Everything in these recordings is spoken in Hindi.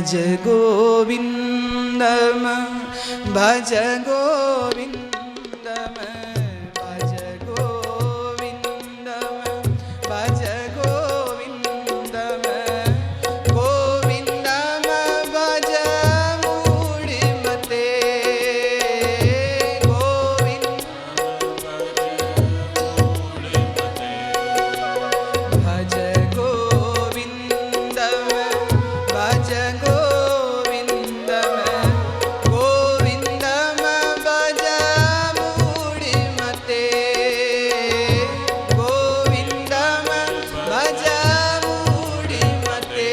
भज गोविन्दम भज गोविन्दम भज गोविन्दम भज गोविन्दम गोविन्दम भज मूढमते भज गोविन्दम भज गोविन्दम गोविन्दम भज मूढमते गोविन्दम भज मूढमते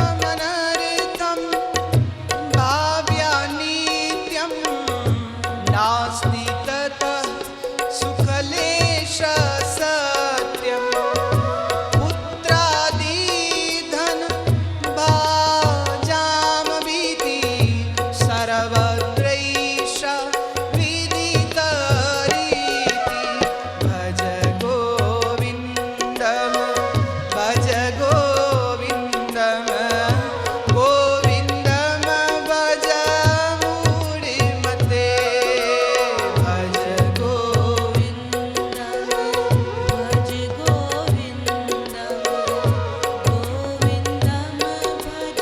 अर्थमनर्थं भाव्यानित्यं नास्ति ततः सुखलेश सत्यं पुत्रादिधन भाजामवीति सर्वत्रैष विदितरीति भज गोविन्दम भज गोविन्दम गोविन्दम भज मूढमते भज गोविन्दम भज गोविन्दम गोविन्दम भज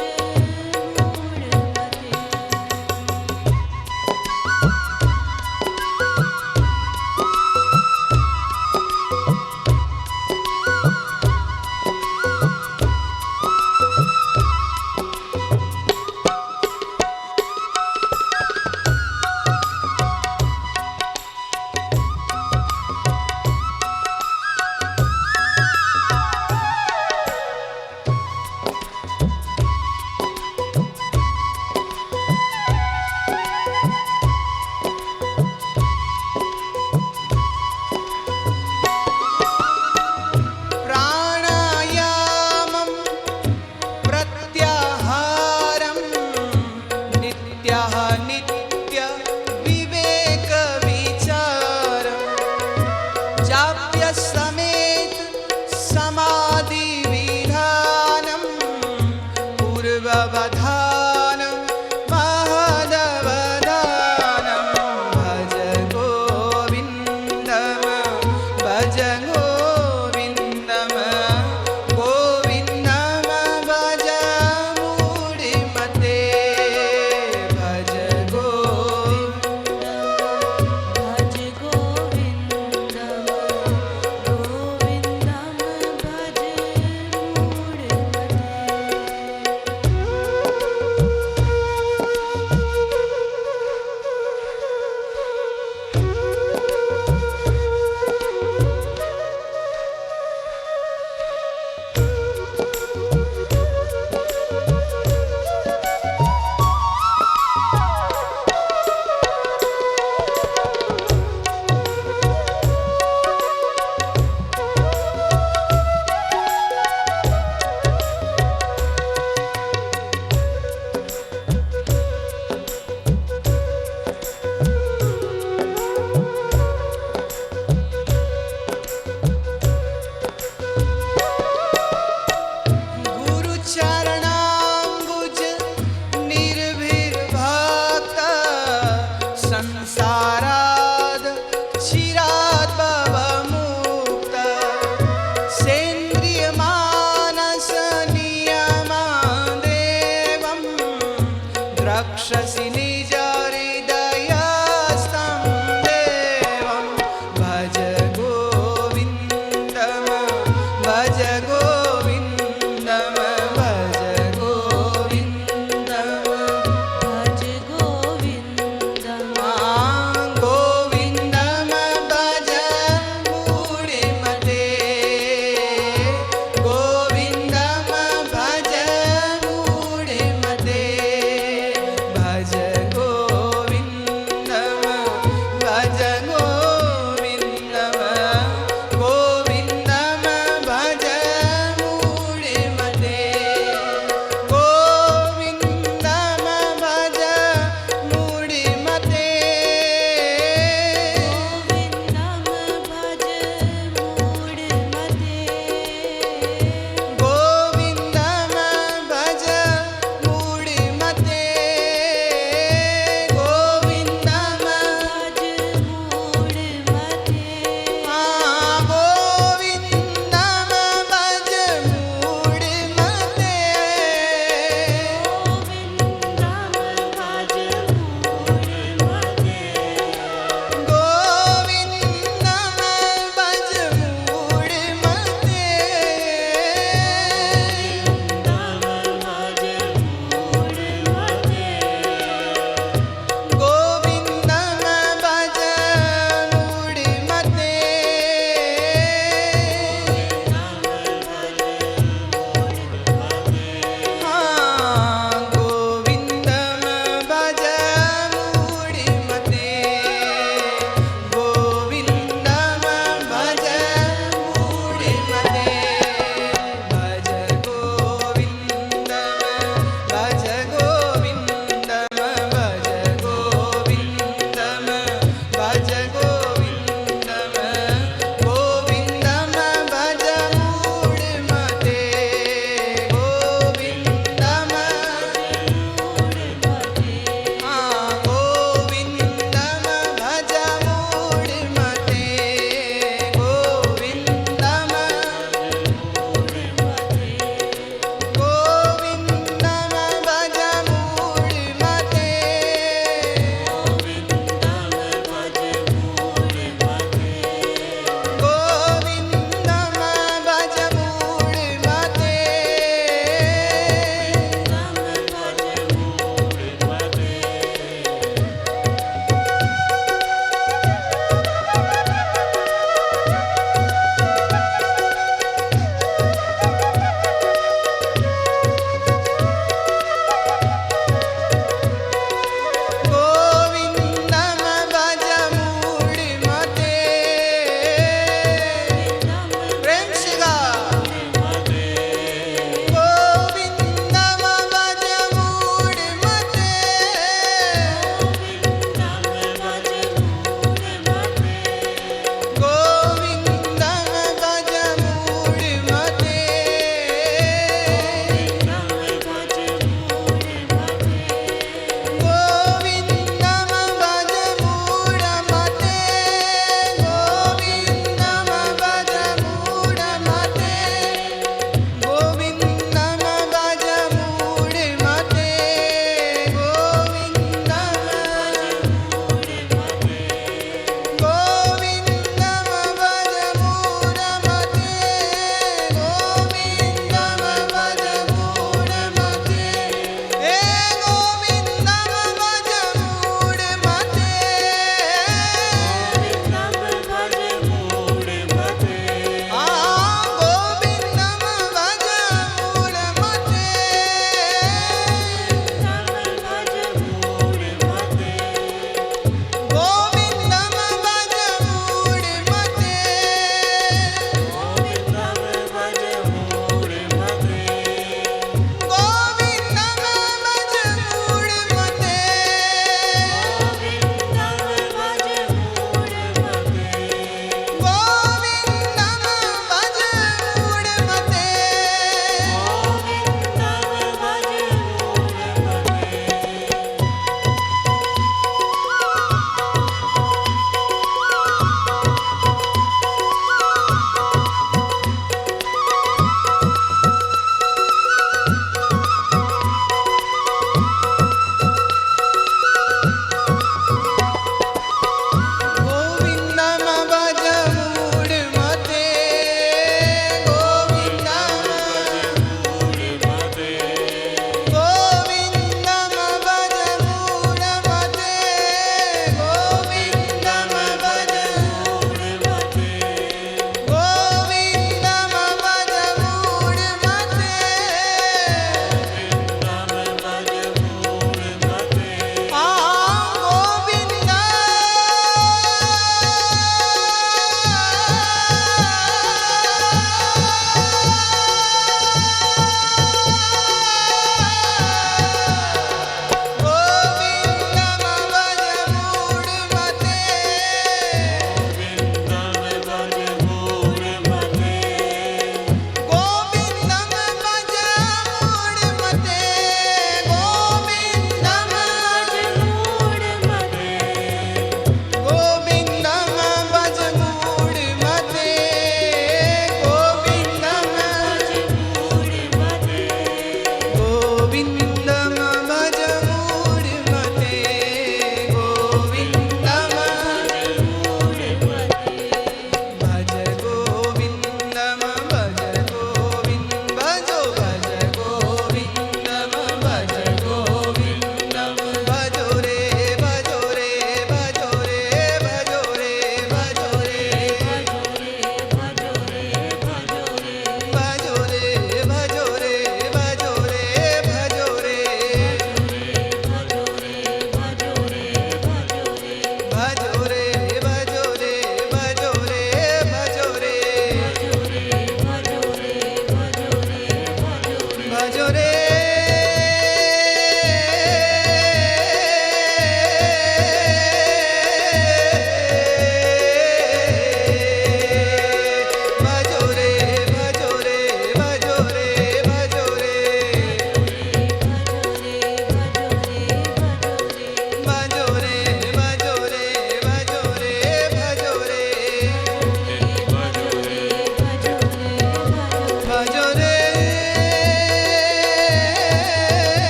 प्राणायामं प्रत्याहारं नित्यः नित्य विवेक विचारं जाप्य समेत समाधि विधानं पूर्ववधानं महदवधानं भज गोविन्दम भज गोविन्दम गोविन्दम भज मूढमते भज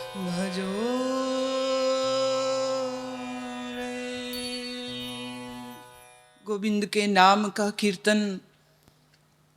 भजो रे। गोविंद के नाम का कीर्तन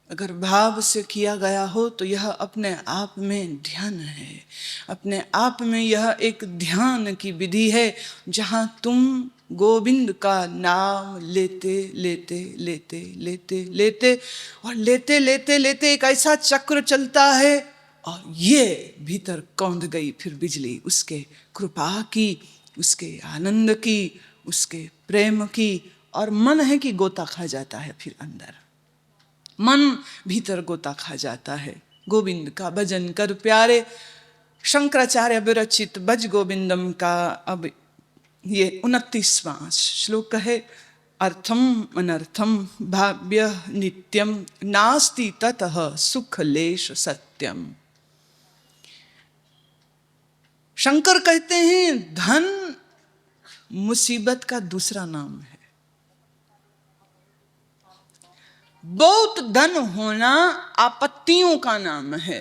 अगर भाव से किया गया हो तो यह अपने आप में ध्यान है, अपने आप में यह एक ध्यान की विधि है, जहाँ तुम गोविंद का नाम लेते लेते लेते लेते लेते और लेते लेते लेते एक ऐसा चक्र चलता है, और ये भीतर कौंध गई फिर बिजली उसके कृपा की, उसके आनंद की, उसके प्रेम की, और मन है कि गोता खा जाता है फिर अंदर, मन भीतर गोता खा जाता है। गोविंद का भजन कर प्यारे, शंकराचार्य विरचित भज गोविंदम का अब ये 29वां श्लोक है। अर्थम अनर्थम भाव्य नित्यम नास्ति ततः सुख लेश सत्यम। शंकर कहते हैं धन मुसीबत का दूसरा नाम है। बहुत धन होना आपत्तियों का नाम है,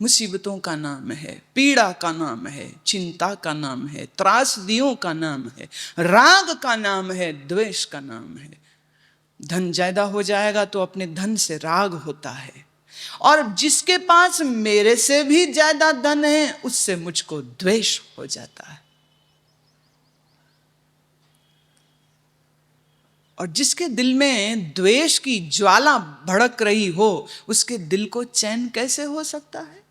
मुसीबतों का नाम है, पीड़ा का नाम है, चिंता का नाम है, त्रासदियों का नाम है, राग का नाम है, द्वेष का नाम है। धन ज्यादा हो जाएगा तो अपने धन से राग होता है, और जिसके पास मेरे से भी ज्यादा धन है उससे मुझको द्वेष हो जाता है, और जिसके दिल में द्वेष की ज्वाला भड़क रही हो उसके दिल को चैन कैसे हो सकता है।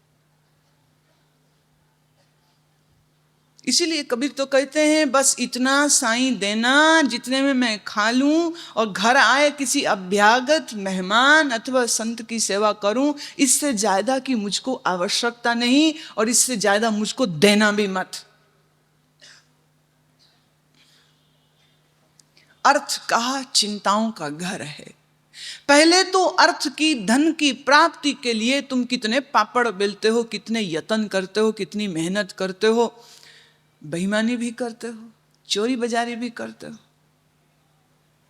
इसीलिए कबीर तो कहते हैं बस इतना साईं देना जितने में मैं खा लूं और घर आए किसी अभ्यागत मेहमान अथवा संत की सेवा करूं, इससे ज्यादा की मुझको आवश्यकता नहीं, और इससे ज्यादा मुझको देना भी मत। अर्थ कहा चिंताओं का घर है। पहले तो अर्थ की धन की प्राप्ति के लिए तुम कितने पापड़ बेलते हो, कितने यत्न करते हो, कितनी मेहनत करते हो, बेईमानी भी करते हो, चोरी बजारी भी करते हो,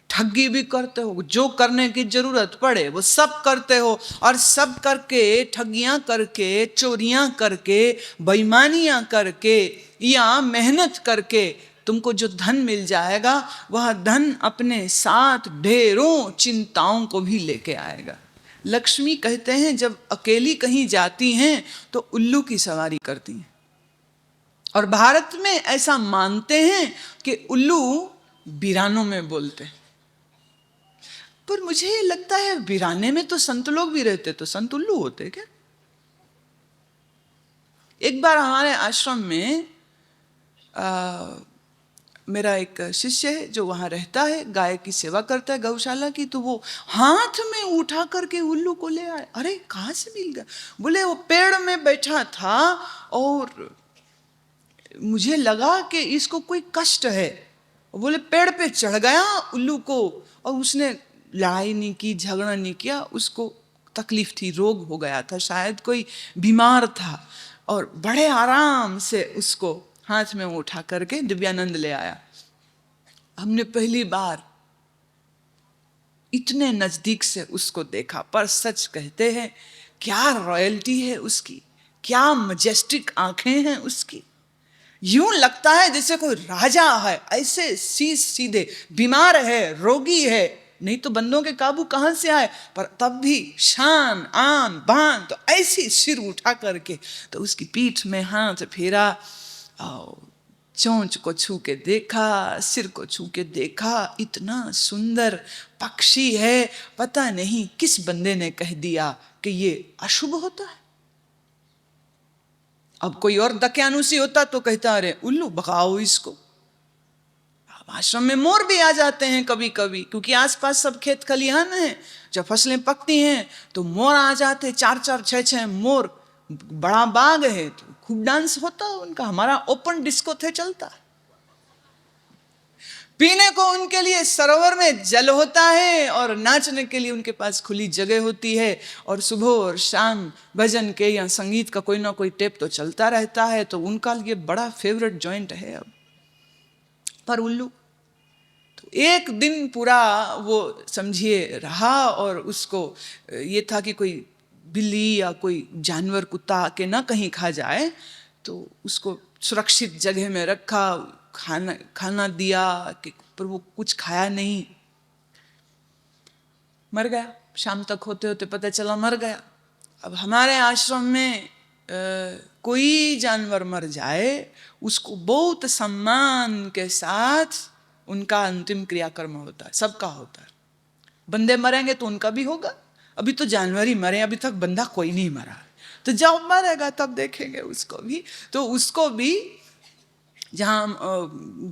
ठगी भी करते हो, जो करने की जरूरत पड़े वो सब करते हो, और सब करके ठगियां करके, चोरियां करके, बेईमानियां करके या मेहनत करके तुमको जो धन मिल जाएगा वह धन अपने साथ ढेरों चिंताओं को भी लेके आएगा। लक्ष्मी कहते हैं जब अकेली कहीं जाती हैं तो उल्लू की सवारी करती हैं, और भारत में ऐसा मानते हैं कि उल्लू वीरानों में बोलते हैं। पर मुझे ये लगता है वीराने में तो संत लोग भी रहते, तो संत उल्लू होते क्या? एक बार हमारे आश्रम में मेरा एक शिष्य है जो वहाँ रहता है, गाय की सेवा करता है गौशाला की, तो वो हाथ में उठा करके उल्लू को ले आए। अरे कहाँ से मिल गया? बोले वो पेड़ में बैठा था और मुझे लगा कि इसको कोई कष्ट है। बोले पेड़ पे चढ़ गया उल्लू को, और उसने लड़ाई नहीं की, झगड़ा नहीं किया, उसको तकलीफ थी, रोग हो गया था, शायद कोई बीमार था, और बड़े आराम से उसको हाथ में उठा करके दिव्यानंद ले आया। हमने पहली बार इतने नजदीक से उसको देखा, पर सच कहते हैं क्या रॉयल्टी है उसकी, क्या मजेस्टिक आंखें हैं उसकी, यूं लगता है जैसे कोई राजा है, ऐसे सीधे, बीमार है, रोगी है, नहीं तो बंदों के काबू कहां से आए, पर तब भी शान आन बान, तो ऐसी सिर उठा करके तो उसकी पीठ में हाथ फेरा, चोंच को छू के देखा, सिर को छू के देखा, इतना सुंदर पक्षी है, पता नहीं किस बंदे ने कह दिया कि ये अशुभ होता है। अब कोई और दक्यानुसी होता तो कहता अरे उल्लू भगाओ इसको। आश्रम में मोर भी आ जाते हैं कभी कभी, क्योंकि आसपास सब खेत खलिहान हैं, जब फसलें पकती हैं तो मोर आ जाते, 4-4, 6-6 मोर, बड़ा बाग है तो खूब डांस होता है उनका। हमारा ओपन डिस्को थे चलता। पीने को उनके लिए सरोवर में जल होता है, और नाचने के लिए उनके पास खुली जगह होती है, और सुबह और शाम भजन के या संगीत का कोई ना कोई टेप तो चलता रहता है, तो उनका लिए बड़ा फेवरेट जॉइंट है। अब पर उल्लू तो एक दिन पूरा वो समझिए रहा, और उसको ये था कि कोई बिल्ली या कोई जानवर कुत्ता आके ना कहीं खा जाए, तो उसको सुरक्षित जगह में रखा, खाना दिया कि पर वो कुछ खाया नहीं, मर गया। शाम तक होते होते पता चला मर गया। अब हमारे आश्रम में कोई जानवर मर जाए उसको बहुत सम्मान के साथ उनका अंतिम क्रियाकर्म होता है, सबका होता है। बंदे मरेंगे तो उनका भी होगा। अभी तो जानवर ही मरे, अभी तक बंदा कोई नहीं मरा, तो जब मरेगा तब देखेंगे उसको भी। तो उसको भी जहाँ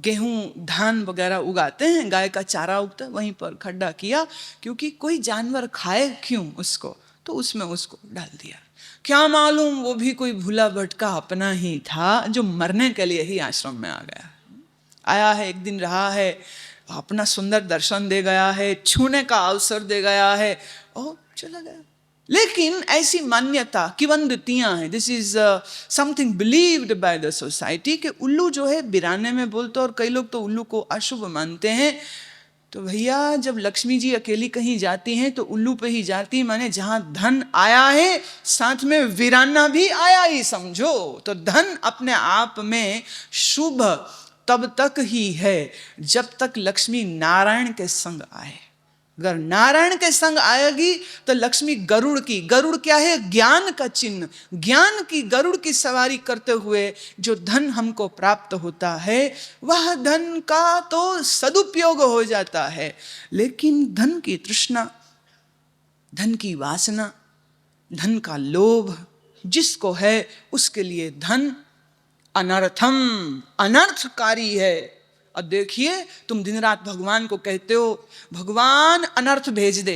गेहूँ धान वगैरह उगाते हैं, गाय का चारा उगता है, वहीं पर खड्डा किया, क्योंकि कोई जानवर खाए क्यों उसको, तो उसमें उसको डाल दिया। क्या मालूम वो भी कोई भूला भटका अपना ही था जो मरने के लिए ही आश्रम में आ गया, आया है, एक दिन रहा है, अपना सुंदर दर्शन दे गया है, छूने का अवसर दे गया है और चला गया। लेकिन ऐसी मान्यता किंवदंतियां हैं, this is something believed by the society, कि उल्लू जो है बिराने में बोलते, और कई लोग तो उल्लू को अशुभ मानते हैं। तो भैया जब लक्ष्मी जी अकेली कहीं जाती हैं तो उल्लू पे ही जाती, माने जहां धन आया है साथ में वीराना भी आया ही समझो। तो धन अपने आप में शुभ तब तक ही है जब तक लक्ष्मी नारायण के संग आए। अगर नारायण के संग आएगी तो लक्ष्मी गरुड़ की, गरुड़ क्या है, ज्ञान का चिन्ह, ज्ञान की गरुड़ की सवारी करते हुए जो धन हमको प्राप्त होता है वह धन का तो सदुपयोग हो जाता है। लेकिन धन की तृष्णा, धन की वासना, धन का लोभ जिसको है उसके लिए धन अनर्थम, अनर्थकारी है। और देखिए तुम दिन रात भगवान को कहते हो भगवान अनर्थ भेज दे,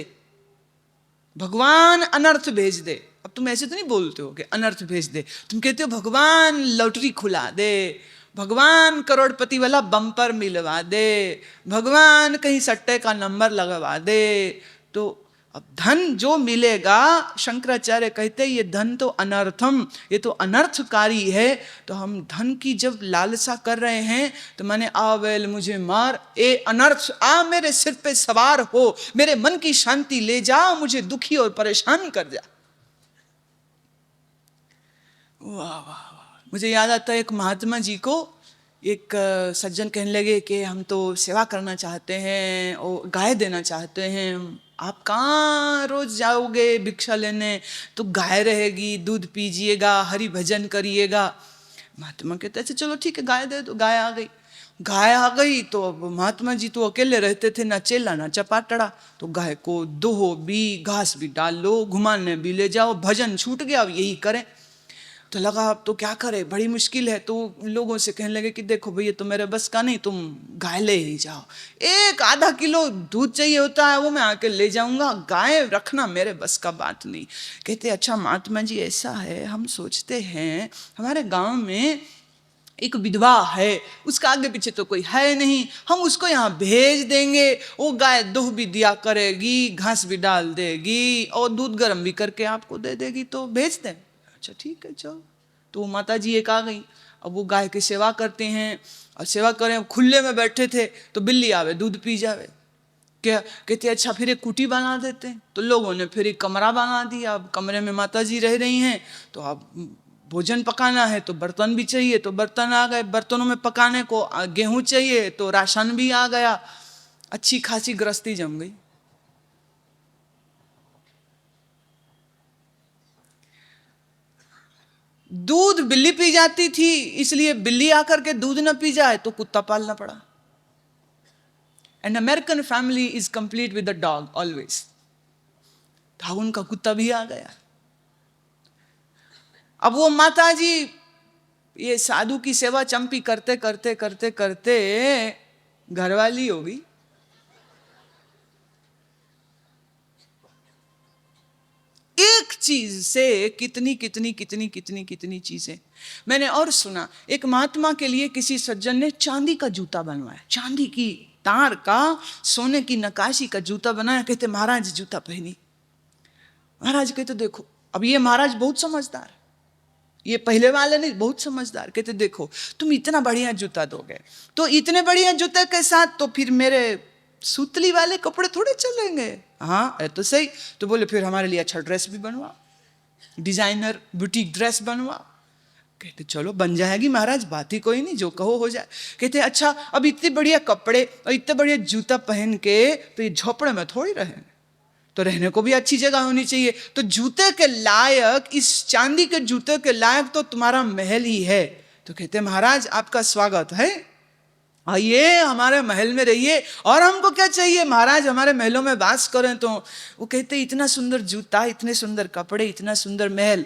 भगवान अनर्थ भेज दे। अब तुम ऐसे तो नहीं बोलते हो कि अनर्थ भेज दे, तुम कहते हो भगवान लॉटरी खुला दे, भगवान करोड़पति वाला बम्पर मिलवा दे, भगवान कहीं सट्टे का नंबर लगवा दे। तो अब धन जो मिलेगा, शंकराचार्य कहते हैं ये धन तो अनर्थम, ये तो अनर्थकारी है। तो हम धन की जब लालसा कर रहे हैं तो माने आवेल मुझे मार, ए अनर्थ आ मेरे सिर पे सवार हो, मेरे मन की शांति ले जा, मुझे दुखी और परेशान कर जा। वाह वाह वाह। मुझे याद आता है एक महात्मा जी को एक सज्जन कहने लगे कि हम तो सेवा करना चाहते हैं और गाय देना चाहते हैं, आप कहाँ रोज जाओगे भिक्षा लेने, तो गाय रहेगी, दूध पीजिएगा, हरि भजन करिएगा। महात्मा कहते अच्छा चलो ठीक है गाय दे दो। गाय आ गई, गाय आ गई तो अब महात्मा जी तो अकेले रहते थे, ना चेला ना चपाटड़ा, तो गाय को दोहो भी, घास भी डाल लो, घुमाने भी ले जाओ, भजन छूट गया, अब यही करें। तो लगा अब तो क्या करे, बड़ी मुश्किल है। तो लोगों से कहने लगे कि देखो भैया तो मेरे बस का नहीं, तुम गाय ले ही जाओ, 1-आधा किलो दूध चाहिए होता है वो मैं आके ले जाऊंगा, गाय रखना मेरे बस का बात नहीं। कहते अच्छा महात्मा जी ऐसा है, हम सोचते हैं हमारे गांव में एक विधवा है, उसका आगे पीछे तो कोई है नहीं, हम उसको यहाँ भेज देंगे, वो गाय दूध भी दिया करेगी, घास भी डाल देगी और दूध गर्म भी करके आपको दे देगी, तो भेज दें। अच्छा ठीक है चलो। तो माता जी एक आ गई, अब वो गाय की सेवा करते हैं, और सेवा करें, खुले में बैठे थे तो बिल्ली आवे दूध पी जावे। क्या कहते अच्छा फिर एक कुटी बना देते हैं। तो लोगों ने फिर एक कमरा बना दिया। अब कमरे में माता जी रह रही हैं, तो अब भोजन पकाना है तो बर्तन भी चाहिए, तो बर्तन आ गए, बर्तनों में पकाने को गेहूं चाहिए तो राशन भी आ गया, अच्छी खासी गृहस्थी जम गई। दूध बिल्ली पी जाती थी, इसलिए बिल्ली आकर के दूध न पी जाए तो कुत्ता पालना पड़ा। And American family is complete with the dog always. था उनका कुत्ता भी आ गया। अब वो माता जी ये साधु की सेवा चंपी करते करते करते करते घरवाली हो गई। एक चीज से कितनी कितनी कितनी कितनी कितनी चीजें। मैंने और सुना एक महात्मा के लिए किसी सज्जन ने चांदी का जूता बनवाया, चांदी की तार का सोने की नकाशी का जूता बनाया। कहते महाराज जूता पहनी। महाराज कहते देखो, अब ये महाराज बहुत समझदार, ये पहले वाले नहीं, बहुत समझदार। कहते देखो तुम इतना बढ़िया जूता दोगे तो इतने बढ़िया जूते के साथ तो फिर मेरे सूतली वाले कपड़े थोड़े चलेंगे। हाँ है तो सही। तो बोले फिर हमारे लिए अच्छा ड्रेस भी बनवा, डिजाइनर बुटीक ड्रेस बनवा। कहते चलो बन जाएगी महाराज, बात ही कोई नहीं, जो कहो हो जाए। कहते अच्छा अब इतने बढ़िया कपड़े और इतने बढ़िया जूता पहन के तो ये झोपड़े में थोड़ी रहेंगे, तो रहने को भी अच्छी जगह होनी चाहिए। तो जूते के लायक, इस चांदी के जूते के लायक तो तुम्हारा महल ही है। तो कहते महाराज आपका स्वागत है, आइए हमारे महल में रहिए, और हमको क्या चाहिए महाराज, हमारे महलों में वास करें। तो वो कहते इतना सुंदर जूता, इतने सुंदर कपड़े, इतना सुंदर महल,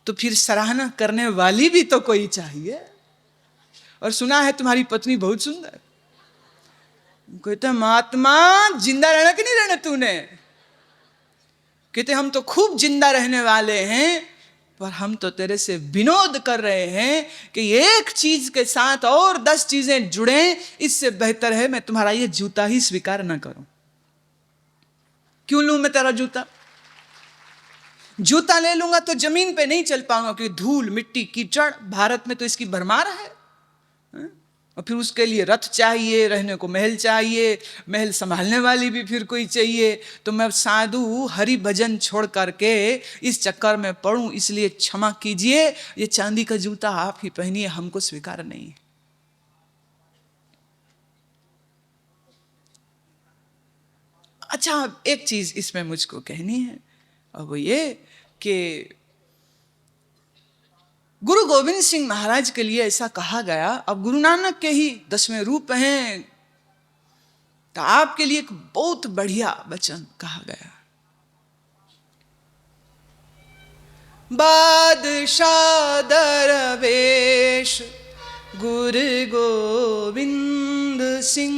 तो फिर सराहना करने वाली भी तो कोई चाहिए। और सुना है तुम्हारी पत्नी बहुत सुंदर। कहते महात्मा जिंदा रहना कि नहीं रहना तूने? कहते हम तो खूब जिंदा रहने वाले हैं, पर हम तो तेरे से विनोद कर रहे हैं कि एक चीज के साथ और 10 चीजें जुड़े, इससे बेहतर है मैं तुम्हारा ये जूता ही स्वीकार ना करूं। क्यों लूं मैं तेरा जूता? जूता ले लूंगा तो जमीन पे नहीं चल पाऊंगा, क्योंकि धूल मिट्टी कीचड़, भारत में तो इसकी भरमार है। और फिर उसके लिए रथ चाहिए, रहने को महल चाहिए, महल संभालने वाली भी फिर कोई चाहिए। तो मैं साधु हरि भजन छोड़ करके इस चक्कर में पड़ूं, इसलिए क्षमा कीजिए, ये चांदी का जूता आप ही पहनिए, हमको स्वीकार नहीं है। अच्छा एक चीज इसमें मुझको कहनी है, और वो ये कि गुरु गोविंद सिंह महाराज के लिए ऐसा कहा गया। अब गुरु नानक के ही 10वें रूप हैं, तो आपके लिए एक बहुत बढ़िया वचन कहा गया। बादशाह दरवेश गुरु गोविंद सिंह,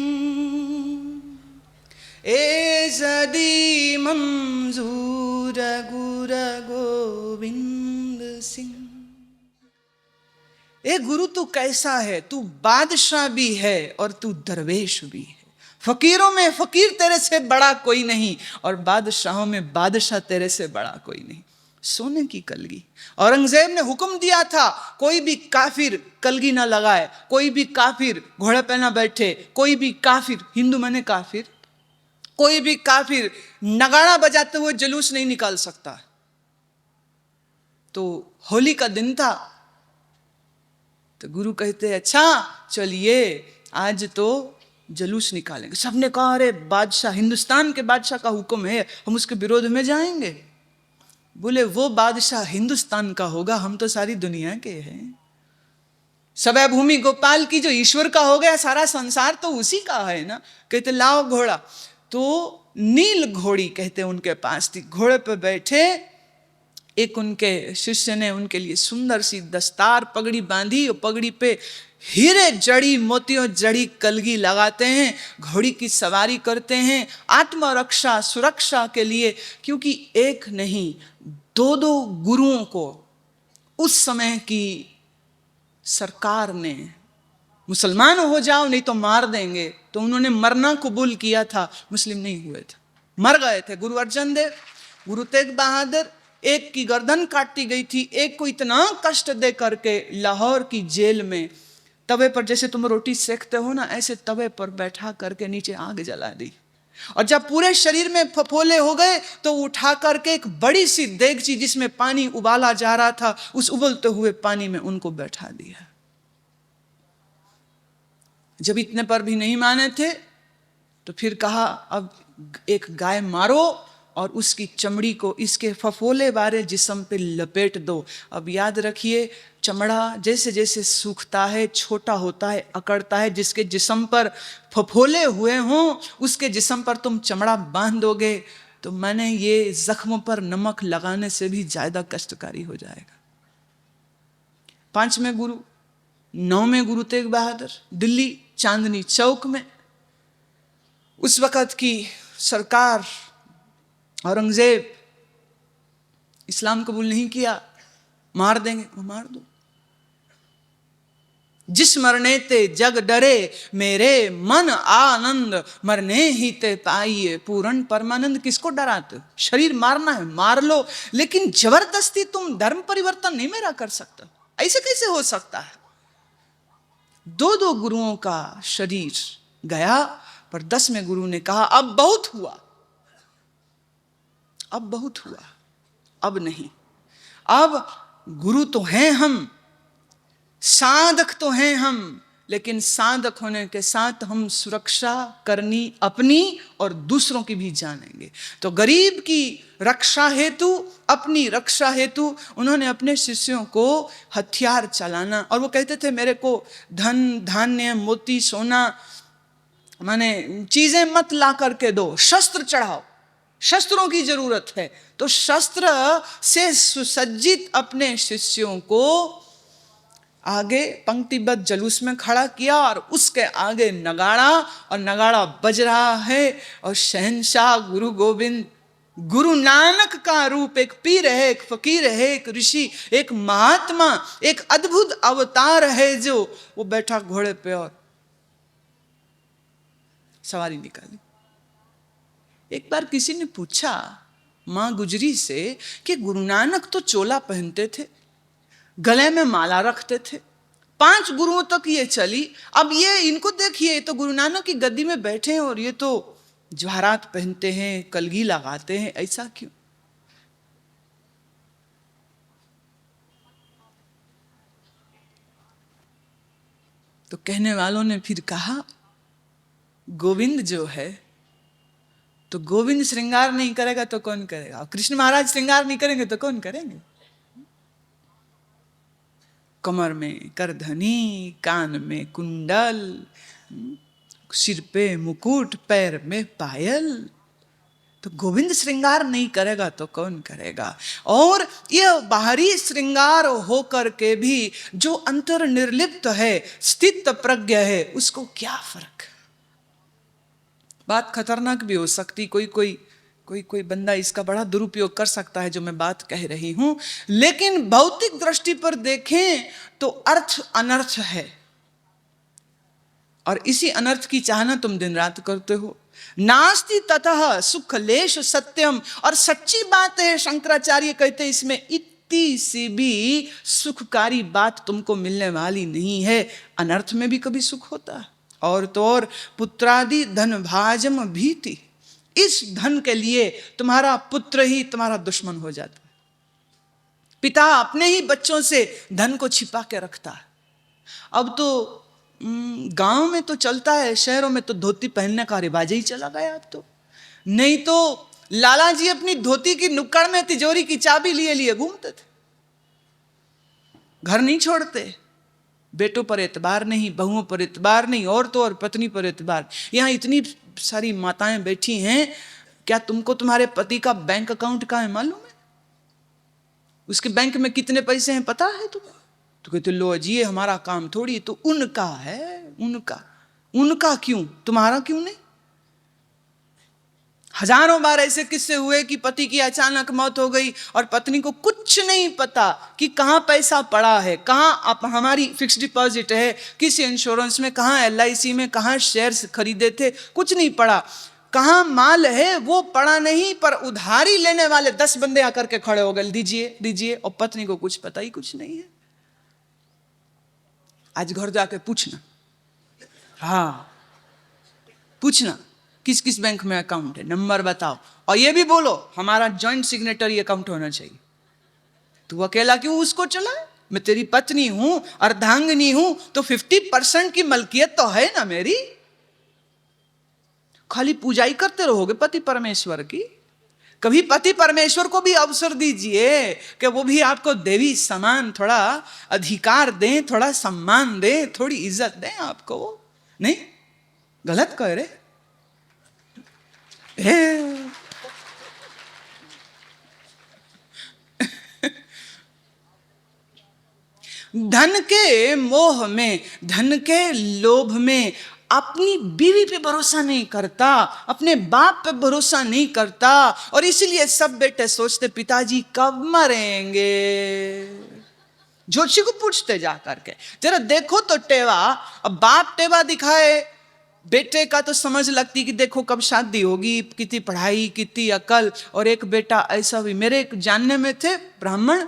ए जदी मंजूर गुरु गोविंद सिंह। ए गुरु तू कैसा है, तू बादशाह भी है और तू दरवेश भी है। फकीरों में फकीर तेरे से बड़ा कोई नहीं, और बादशाहों में बादशाह तेरे से बड़ा कोई नहीं। सोने की कलगी, औरंगजेब ने हुक्म दिया था कोई भी काफिर कलगी ना लगाए, कोई भी काफिर घोड़े पे ना बैठे, कोई भी काफिर, हिंदू माने काफिर, कोई भी काफिर नगाड़ा बजाते हुए जुलूस नहीं निकाल सकता। तो होली का दिन था, तो गुरु कहते अच्छा चलिए आज तो जुलूस निकालेंगे। सबने कहा अरे बादशाह, हिंदुस्तान के बादशाह का हुक्म है, हम उसके विरोध में जाएंगे। बोले वो बादशाह हिंदुस्तान का होगा, हम तो सारी दुनिया के हैं। सबे भूमि गोपाल की जो ईश्वर का हो गया, सारा संसार तो उसी का है ना। कहते लाओ घोड़ा। तो नील घोड़ी कहते उनके पास थी, घोड़े पे बैठे एक उनके शिष्य ने उनके लिए सुंदर सी दस्तार पगड़ी बांधी, और पगड़ी पे हीरे जड़ी मोतियों जड़ी कलगी लगाते हैं, घोड़ी की सवारी करते हैं आत्मरक्षा सुरक्षा के लिए। क्योंकि एक नहीं 2-2 गुरुओं को उस समय की सरकार ने, मुसलमान हो जाओ नहीं तो मार देंगे, तो उन्होंने मरना कबूल किया था, मुस्लिम नहीं हुए थे, मर गए थे। गुरु अर्जन देव, गुरु तेग बहादुर, एक की गर्दन काटी गई थी, एक को इतना कष्ट दे करके लाहौर की जेल में तवे पर, जैसे तुम रोटी सेकते हो ना, ऐसे तवे पर बैठा करके नीचे आग जला दी। और जब पूरे शरीर में फफोले हो गए तो उठा करके एक बड़ी सी देगची जिसमें पानी उबाला जा रहा था, उस उबलते हुए पानी में उनको बैठा दिया। जब इतने पर भी नहीं माने थे तो फिर कहा अब एक गाय मारो और उसकी चमड़ी को इसके फफोले वाले जिस्म पे लपेट दो। अब याद रखिए, चमड़ा जैसे जैसे सूखता है, छोटा होता है, अकड़ता है, जिसके जिस्म पर फफोले हुए हों उसके जिस्म पर तुम चमड़ा बांध दोगे तो मैंने ये जख्म पर नमक लगाने से भी ज्यादा कष्टकारी हो जाएगा। 5वें गुरु, 9वें गुरु तेग बहादुर, दिल्ली चांदनी चौक में उस वक़्त की सरकार, औरंगजेब इस्लाम कबूल नहीं किया, मार देंगे, वो मार दो। जिस मरने ते जग डरे मेरे मन आनंद, मरने ही ते पाइए पूर्ण परमानंद। किसको डराते हो? शरीर मारना है मार लो, लेकिन जबरदस्ती तुम धर्म परिवर्तन नहीं मेरा कर सकते। ऐसे कैसे हो सकता है? 2-2 गुरुओं का शरीर गया, पर 10वें गुरु ने कहा अब बहुत हुआ, अब बहुत हुआ, अब नहीं। अब गुरु तो हैं हम, साधक तो हैं हम, लेकिन साधक होने के साथ हम सुरक्षा करनी अपनी और दूसरों की भी जानेंगे। तो गरीब की रक्षा हेतु, अपनी रक्षा हेतु उन्होंने अपने शिष्यों को हथियार चलाना, और वो कहते थे मेरे को धन धान्य मोती सोना माने चीजें मत ला करके दो, शस्त्र चढ़ाओ, शस्त्रों की जरूरत है। तो शस्त्र से सुसज्जित अपने शिष्यों को आगे पंक्तिबद्ध जुलूस में खड़ा किया, और उसके आगे नगाड़ा, और नगाड़ा बज रहा है, और शहंशाह गुरु गोविंद, गुरु नानक का रूप, एक पीर है, एक फकीर है, एक ऋषि, एक महात्मा, एक अद्भुत अवतार है, जो वो बैठा घोड़े पे और सवारी निकाली। एक बार किसी ने पूछा मां गुजरी से कि गुरु नानक तो चोला पहनते थे, गले में माला रखते थे, 5 गुरुओं तक ये चली, अब ये इनको देखिए, तो गुरु नानक की गद्दी में बैठे हैं और ये तो जवाहरात पहनते हैं, कलगी लगाते हैं, ऐसा क्यों? तो कहने वालों ने फिर कहा गोविंद जो है, तो गोविंद श्रृंगार नहीं करेगा तो कौन करेगा? कृष्ण महाराज श्रृंगार नहीं करेंगे तो कौन करेंगे? कमर में करधनी, कान में कुंडल, सिर पे मुकुट, पैर में पायल, तो गोविंद श्रृंगार नहीं करेगा तो कौन करेगा? और यह बाहरी श्रृंगार होकर के भी जो अंतर निर्लिप्त है, स्थित प्रज्ञ है, उसको क्या फर्क? बात खतरनाक भी हो सकती, कोई बंदा इसका बड़ा दुरुपयोग कर सकता है जो मैं बात कह रही हूं, लेकिन भौतिक दृष्टि पर देखें तो अर्थ अनर्थ है, और इसी अनर्थ की चाहना तुम दिन रात करते हो। नास्ति ततः सुख लेश सत्यम, और सच्ची बात है, शंकराचार्य कहते इसमें इतनी सी भी सुखकारी बात तुमको मिलने वाली नहीं है। अनर्थ में भी कभी सुख होता है, और तो और पुत्रादि धन भाजम भीति, इस धन के लिए तुम्हारा पुत्र ही तुम्हारा दुश्मन हो जाता है। पिता अपने ही बच्चों से धन को छिपा के रखता है। अब तो गांव में तो चलता है, शहरों में तो धोती पहनने का रिवाज ही चला गया अब तो। नहीं तो लाला जी अपनी धोती की नुक्कड़ में तिजोरी की चाबी लिए लिए घूमते थे, घर नहीं छोड़ते, बेटों पर एतबार नहीं, बहुओं पर एतबार नहीं, और तो और पत्नी पर एतबार। यहाँ इतनी सारी माताएं बैठी हैं, क्या तुमको तुम्हारे पति का बैंक अकाउंट का है मालूम है? उसके बैंक में कितने पैसे हैं पता है तुम्हें? तो कहते लो जी ये हमारा काम थोड़ी, तो उनका है, उनका क्यों, तुम्हारा क्यों नहीं? हजारों बार ऐसे किस्से हुए कि पति की अचानक मौत हो गई और पत्नी को कुछ नहीं पता कि कहाँ पैसा पड़ा है, कहाँ हमारी फिक्स डिपॉजिट है, किस इंश्योरेंस में, कहाँ LIC में, कहाँ शेयर्स खरीदे थे, कुछ नहीं पड़ा, कहाँ माल है वो पड़ा नहीं, पर उधारी लेने वाले 10 बंदे आकर के खड़े हो गए, दीजिए दीजिए, और पत्नी को कुछ पता ही कुछ नहीं है। आज घर जाके पूछना, हाँ पूछना किस किस बैंक में अकाउंट है, नंबर बताओ, और ये भी बोलो हमारा जॉइंट सिग्नेटरी अकाउंट होना चाहिए। तू अकेला क्यों उसको चलाए? मैं तेरी पत्नी हूं, अर्धांगिनी हूं, तो 50% की मलकियत तो है ना मेरी। खाली पूजा ही करते रहोगे पति परमेश्वर की? कभी पति परमेश्वर को भी अवसर दीजिए कि वो भी आपको देवी समान थोड़ा अधिकार दें, थोड़ा सम्मान दें, थोड़ी इज्जत दें आपको। नहीं, गलत कह रहे। धन के मोह में, धन के लोभ में अपनी बीवी पे भरोसा नहीं करता, अपने बाप पे भरोसा नहीं करता, और इसलिए सब बेटे सोचते पिताजी कब मरेंगे। जोशी को पूछते जा करके, जरा देखो तो टेवा, अब बाप टेवा दिखाए बेटे का तो समझ लगती कि देखो कब शादी होगी, कितनी पढ़ाई, कितनी अकल, और एक बेटा ऐसा भी। मेरे एक जानने में थे ब्राह्मण,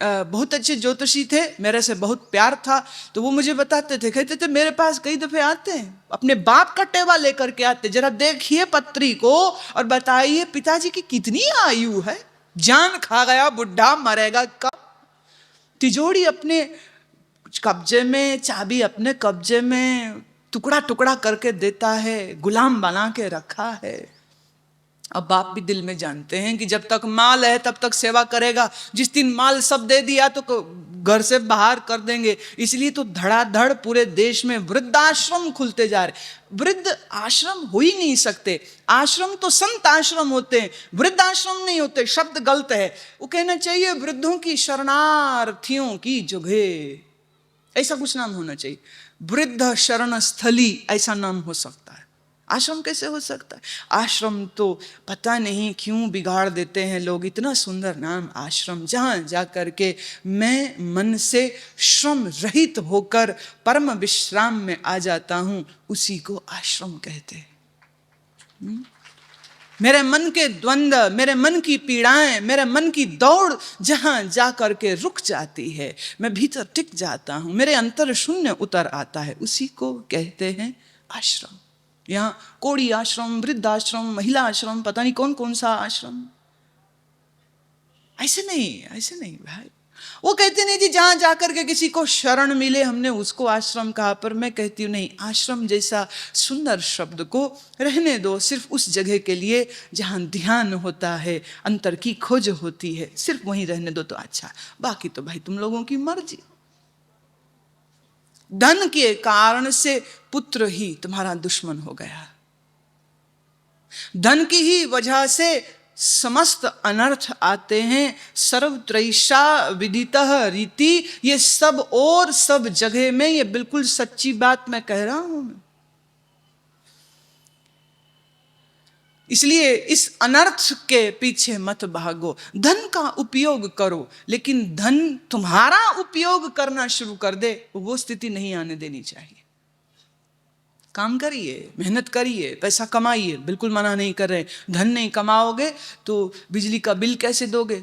बहुत अच्छे ज्योतिषी थे, मेरे से बहुत प्यार था, तो वो मुझे बताते थे, कहते थे मेरे पास कई दफे आते हैं, अपने बाप का टेवा लेकर के आते, जरा देखिए पत्री को और बताइए पिताजी की कितनी आयु है, जान खा गया, बुढ़ा मरेगा कब। तिजोरी अपने कब्जे में, चाबी अपने कब्जे में, टुकड़ा टुकड़ा करके देता है, गुलाम बना के रखा है। अब बाप भी दिल में जानते हैं कि जब तक माल है तब तक सेवा करेगा, जिस दिन माल सब दे दिया तो घर से बाहर कर देंगे। इसलिए तो धड़ाधड़ पूरे देश में वृद्धाश्रम खुलते जा रहे। वृद्ध आश्रम हो ही नहीं सकते, आश्रम तो संत आश्रम होते हैं, वृद्धाश्रम नहीं होते। शब्द गलत है, वो कहना चाहिए वृद्धों की शरणार्थियों की जगह, ऐसा कुछ नाम होना चाहिए। वृद्ध शरण स्थली ऐसा नाम हो सकता है। आश्रम कैसे हो सकता है? आश्रम तो पता नहीं क्यों बिगाड़ देते हैं लोग। इतना सुंदर नाम आश्रम, जहां जाकर के मैं मन से श्रम रहित होकर परम विश्राम में आ जाता हूं, उसी को आश्रम कहते हैं। मेरे मन के द्वंद्व, मेरे मन की पीड़ाएं, मेरे मन की दौड़ जहां जाकर के रुक जाती है, मैं भीतर टिक जाता हूं, मेरे अंतर शून्य उतर आता है, उसी को कहते हैं आश्रम। यहाँ कोड़ी आश्रम, वृद्ध आश्रम, महिला आश्रम, पता नहीं कौन कौन सा आश्रम, ऐसे नहीं भाई। वो कहते नहीं जी जहां जाकर के किसी को शरण मिले हमने उसको आश्रम कहा। पर मैं कहती हूँ नहीं, आश्रम जैसा सुंदर शब्द को रहने दो सिर्फ उस जगह के लिए जहां ध्यान होता है, अंतर की खोज होती है, सिर्फ वहीं रहने दो तो अच्छा। बाकी तो भाई तुम लोगों की मर्जी। धन के कारण से पुत्र ही तुम्हारा दुश्मन हो गया, धन की ही वजह से समस्त अनर्थ आते हैं। सर्वत्रैषा विदितः रीति, ये सब और सब जगह में, ये बिल्कुल सच्ची बात मैं कह रहा हूं। इसलिए इस अनर्थ के पीछे मत भागो, धन का उपयोग करो, लेकिन धन तुम्हारा उपयोग करना शुरू कर दे, वो स्थिति नहीं आने देनी चाहिए। काम करिए, मेहनत करिए, पैसा कमाइए, बिल्कुल मना नहीं कर रहे। धन नहीं कमाओगे तो बिजली का बिल कैसे दोगे,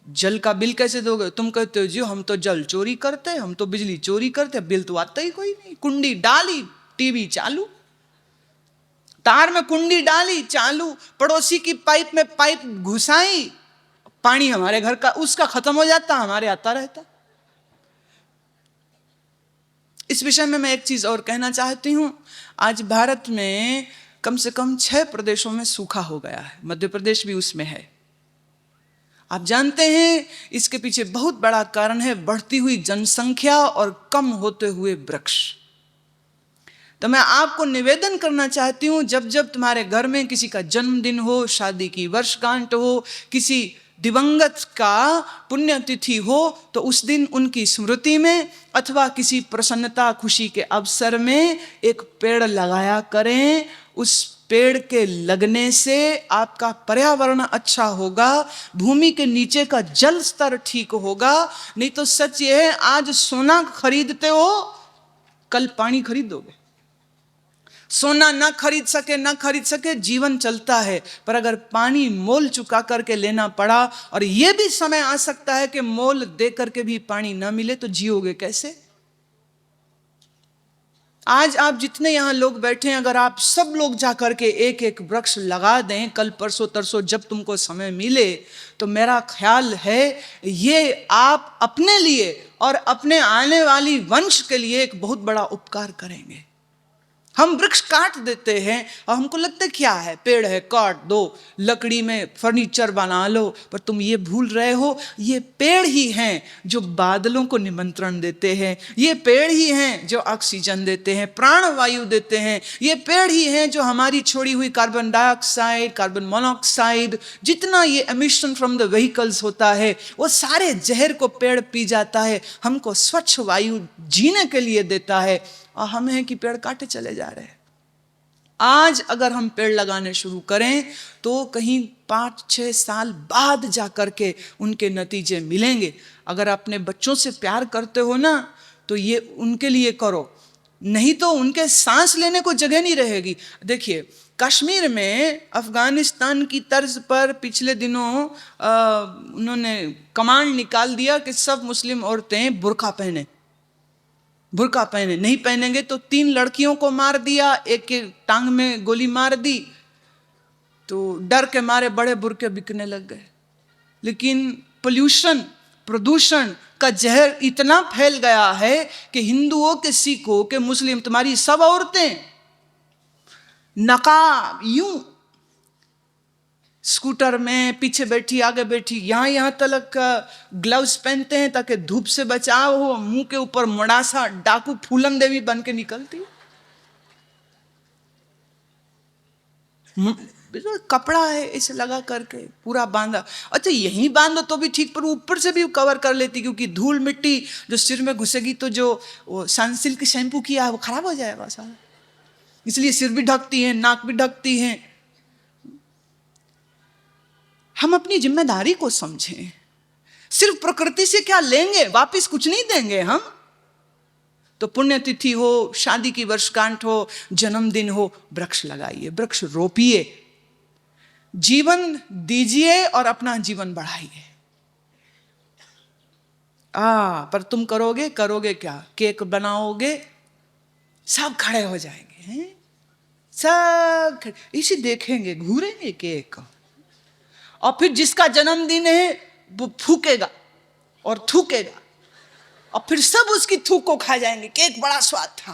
जल का बिल कैसे दोगे? तुम कहते हो जी हम तो जल चोरी करते, हम तो बिजली चोरी करते, बिल तो आता ही कोई नहीं। कुंडी डाली, टीवी चालू, तार में कुंडी डाली चालू, पड़ोसी की पाइप में पाइप घुसाई, पानी हमारे घर का उसका खत्म हो जाता, हमारे आता रहता। इस विषय में मैं एक चीज और कहना चाहती हूं। आज भारत में कम से कम 6 प्रदेशों में सूखा हो गया है, मध्य प्रदेश भी उसमें है। आप जानते हैं इसके पीछे बहुत बड़ा कारण है बढ़ती हुई जनसंख्या और कम होते हुए वृक्ष। तो मैं आपको निवेदन करना चाहती हूं, जब जब तुम्हारे घर में किसी का जन्मदिन हो, शादी की वर्षगांठ हो, किसी दिवंगत का पुण्यतिथि हो, तो उस दिन उनकी स्मृति में अथवा किसी प्रसन्नता खुशी के अवसर में एक पेड़ लगाया करें। उस पेड़ के लगने से आपका पर्यावरण अच्छा होगा, भूमि के नीचे का जल स्तर ठीक होगा। नहीं तो सच ये है, आज सोना खरीदते हो, कल पानी खरीदोगे। सोना ना खरीद सके जीवन चलता है, पर अगर पानी मोल चुका करके लेना पड़ा, और यह भी समय आ सकता है कि मोल दे करके भी पानी ना मिले, तो जियोगे कैसे? आज आप जितने यहां लोग बैठे हैं, अगर आप सब लोग जाकर के एक एक वृक्ष लगा दें कल परसों तरसों जब तुमको समय मिले, तो मेरा ख्याल है ये आप अपने लिए और अपने आने वाली वंश के लिए एक बहुत बड़ा उपकार करेंगे। हम वृक्ष काट देते हैं और हमको लगता है क्या है, पेड़ है काट दो, लकड़ी में फर्नीचर बना लो, पर तुम ये भूल रहे हो ये पेड़ ही हैं जो बादलों को निमंत्रण देते हैं, ये पेड़ ही हैं जो ऑक्सीजन देते हैं, प्राणवायु देते हैं, ये पेड़ ही हैं जो हमारी छोड़ी हुई कार्बन डाइऑक्साइड, कार्बन मोनोऑक्साइड, जितना ये एमिशन फ्रॉम द व्हीकल्स होता है, वो सारे जहर को पेड़ पी जाता है, हमको स्वच्छ वायु जीने के लिए देता है। और हम हैं कि पेड़ काटे चले जा रहे हैं। आज अगर हम पेड़ लगाने शुरू करें तो कहीं 5-6 साल बाद जाकर के उनके नतीजे मिलेंगे। अगर अपने बच्चों से प्यार करते हो ना, तो ये उनके लिए करो, नहीं तो उनके सांस लेने को जगह नहीं रहेगी। देखिए कश्मीर में अफगानिस्तान की तर्ज पर पिछले दिनों उन्होंने कमांड निकाल दिया कि सब मुस्लिम औरतें बुर्का पहने, बुर्का पहने, नहीं पहनेंगे तो 3 लड़कियों को मार दिया, एक के टांग में गोली मार दी। तो डर के मारे बड़े बुर्के बिकने लग गए। लेकिन पोल्यूशन, प्रदूषण का जहर इतना फैल गया है कि हिंदुओं के, सिखों के, मुस्लिम, तुम्हारी सब औरतें नकाब यूं स्कूटर में पीछे बैठी आगे बैठी, यहां तक ग्लव्स पहनते हैं ताकि धूप से बचाव हो, मुंह के ऊपर मड़ासा डाकू फूलन देवी बन के निकलती है। कपड़ा है इसे लगा करके पूरा बांधा। अच्छा यही बांधो तो भी ठीक, पर ऊपर से भी कवर कर लेती, क्योंकि धूल मिट्टी जो सिर में घुसेगी तो जो वो सनसिल्क शैम्पू किया है वो खराब हो जाएगा सारा, इसलिए सिर भी ढकती हैं, नाक भी ढकती हैं। हम अपनी जिम्मेदारी को समझें। सिर्फ प्रकृति से क्या लेंगे, वापिस कुछ नहीं देंगे हम। तो पुण्यतिथि हो, शादी की वर्षगांठ हो, जन्मदिन हो, वृक्ष लगाइए, वृक्ष रोपिए, जीवन दीजिए और अपना जीवन बढ़ाइए। पर तुम करोगे क्या? केक बनाओगे, सब खड़े हो जाएंगे हैं? सब इसी देखेंगे, घूरेंगे केक, और फिर जिसका जन्मदिन है वो फूकेगा और थूकेगा, और फिर सब उसकी थूक को खा जाएंगे। केक बड़ा स्वाद था,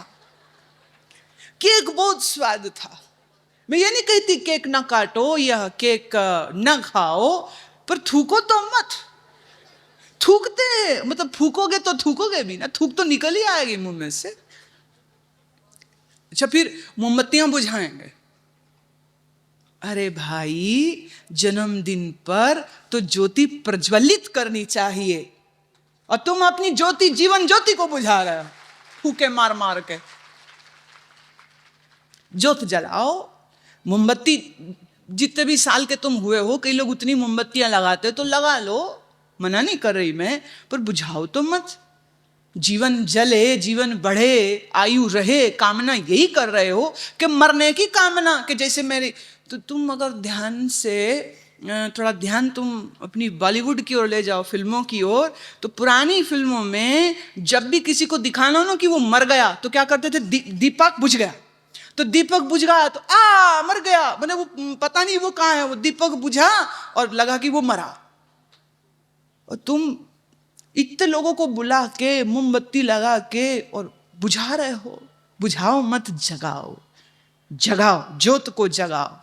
केक बहुत स्वाद था। मैं ये नहीं कहती केक ना काटो या केक ना खाओ, पर थूको तो मत। थूकते हैं मतलब फूकोगे तो थूकोगे भी ना, थूक तो निकल ही आएगी मुंह में से। अच्छा फिर मोमबत्तियां बुझाएंगे। अरे भाई, जन्मदिन पर तो ज्योति प्रज्वलित करनी चाहिए, और तुम अपनी ज्योति, जीवन ज्योति को बुझा रहे हो फूके मार मार के। ज्योत जलाओ, मोमबत्ती जितने भी साल के तुम हुए हो, कई लोग उतनी मोमबत्तियां लगाते हो तो लगा लो, मना नहीं कर रही मैं, पर बुझाओ तो मत। जीवन जले, जीवन बढ़े, आयु रहे, कामना यही कर रहे हो कि मरने की कामना, कि जैसे मेरी। तो तुम अगर ध्यान से थोड़ा ध्यान तुम अपनी बॉलीवुड की ओर ले जाओ, फिल्मों की ओर, तो पुरानी फिल्मों में जब भी किसी को दिखाना हो ना कि वो मर गया, तो क्या करते थे? दीपक बुझ गया, तो दीपक बुझ गया तो मर गया, मैंने वो पता नहीं वो कहाँ है, वो दीपक बुझा और लगा कि वो मरा। और तुम इतने लोगों को बुला के, मोमबत्ती लगा के और बुझा रहे हो। बुझाओ मत, जगाओ, जगाओ, ज्योत को जगाओ।